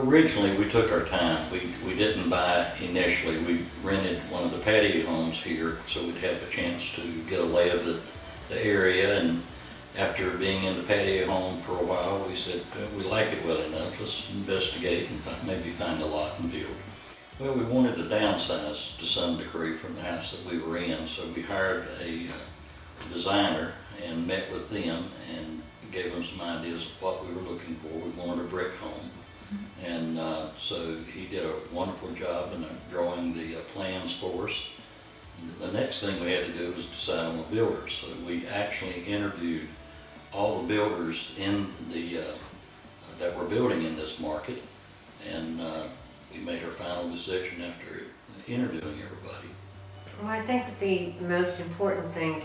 Well, originally, we took our time. We didn't buy initially. We rented one of the patio homes here, so we'd have a chance to get a lay of the area. And after being in the patio home for a while, we said, we like it well enough, let's investigate and maybe find a lot and build. Well, we wanted to downsize to some degree from the house that we were in, so we hired a designer and met with them and gave them some ideas of what we were looking for. We wanted a brick home. And so he did a wonderful job in drawing the plans for us. The next thing we had to do was decide on the builders. So we actually interviewed all the builders in the that were building in this market, and we made our final decision after interviewing everybody. Well, I think the most important thing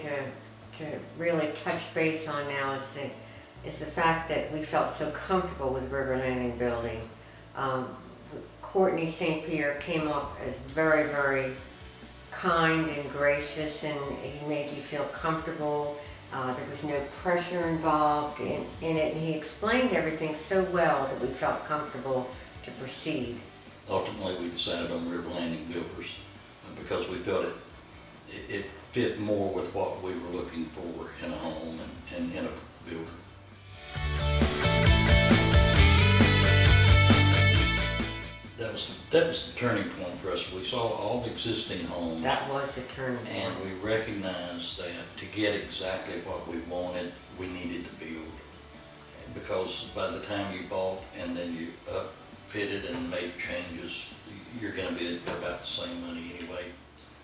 to really touch base on now is the fact that we felt so comfortable with River Landing building. Courtney St. Pierre came off as very, very kind and gracious, and he made you feel comfortable. There was no pressure involved in it, and he explained everything so well that we felt comfortable to proceed. Ultimately, we decided on River Landing Builders because we felt it fit more with what we were looking for in a home and in a builder. That was the turning point for us. We saw all the existing homes. That was the turning point. And we recognized that to get exactly what we wanted, we needed to build. Because by the time you bought and then you upfitted and made changes, you're going to be about the same money anyway.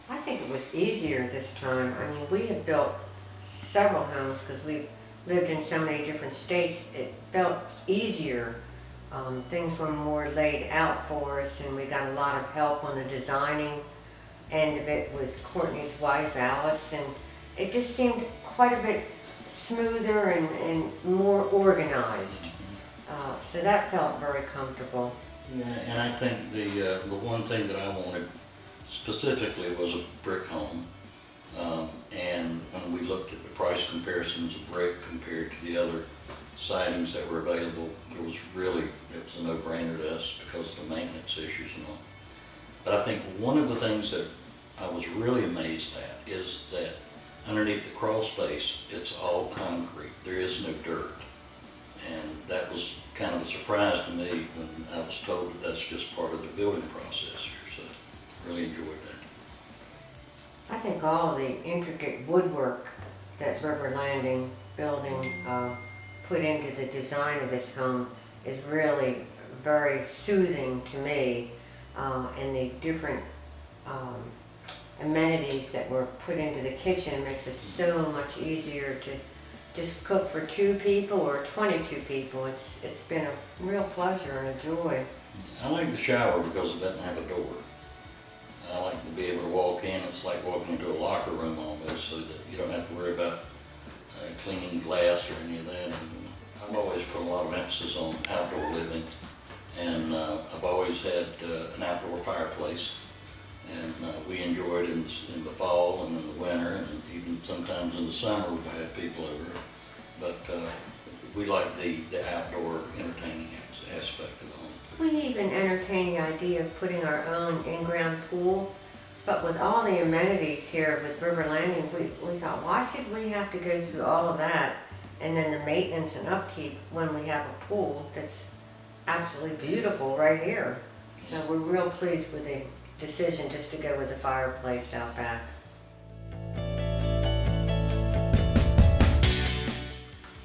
I think it was easier this time. I mean, we had built several homes because we lived in so many different states. It felt easier. Things were more laid out for us, and we got a lot of help on the designing end of it with Courtney's wife, Alice, and it just seemed quite a bit smoother and more organized. So that felt very comfortable. Yeah, and I think the one thing that I wanted specifically was a brick home. And when we looked at the price comparisons of brick compared to the other sidings that were available, it was a no-brainer to us because of the maintenance issues and all. But I think one of the things that I was really amazed at is that underneath the crawl space, it's all concrete. There is no dirt. And that was kind of a surprise to me when I was told that that's just part of the building process here. So I really enjoyed that. I think all the intricate woodwork that River Landing building put into the design of this home is really very soothing to me, and the different amenities that were put into the kitchen makes it so much easier to just cook for 2 people or 22 people. It's been a real pleasure and a joy. I like the shower because it doesn't have a door. I like to be able to walk in. It's like walking into a locker room almost, so that you don't have to worry about cleaning glass or any of that. And I've always put a lot of emphasis on outdoor living, and I've always had an outdoor fireplace, and we enjoy it in the fall and in the winter, and even sometimes in the summer we've had people over. But we like the outdoor entertaining aspect of the home. We even entertained the idea of putting our own in-ground pool, but with all the amenities here with River Landing, we thought, why should we have to go through all of that and then the maintenance and upkeep when we have a pool that's absolutely beautiful right here? So we're real pleased with the decision just to go with the fireplace out back.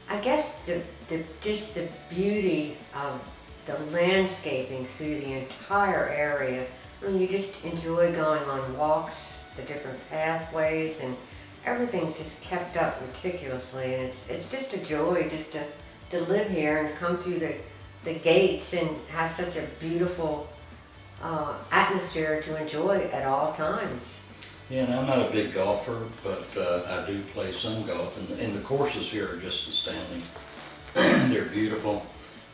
I guess just the beauty of the landscaping through the entire area. I mean, you just enjoy going on walks, the different pathways, and everything's just kept up meticulously, and it's just a joy just to live here and come through the gates and have such a beautiful atmosphere to enjoy at all times. Yeah, and I'm not a big golfer, but I do play some golf, and the courses here are just astounding. They're beautiful.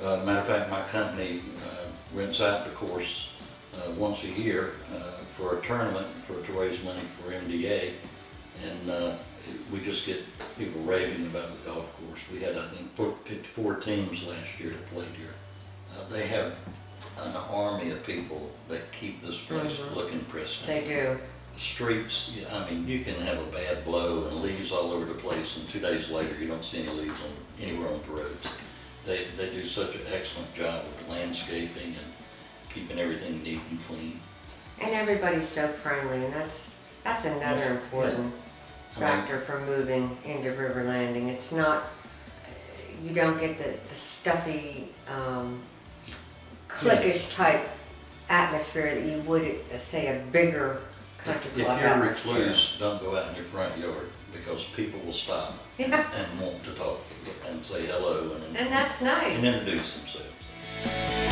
Matter of fact, my company rents out the course once a year for a tournament to raise money for MDA, and we just get people raving about the golf course. We had, I think, 54 teams last year that played here. They have an army of people that keep this place Mhm. looking pristine. They do. Streets, I mean, you can have a bad blow and leaves all over the place, and 2 days later, you don't see any leaves anywhere on the roads. They do such an excellent job with landscaping and keeping everything neat and clean. And everybody's so friendly, and that's another important I mean, factor for moving into River Landing. It's not, you don't get the stuffy, cliquish type atmosphere that you would at, say, a bigger country if club you're a atmosphere. recluse, don't go out in your front yard, because people will stop Yeah, and want to talk and say hello and and that's nice. introduce themselves.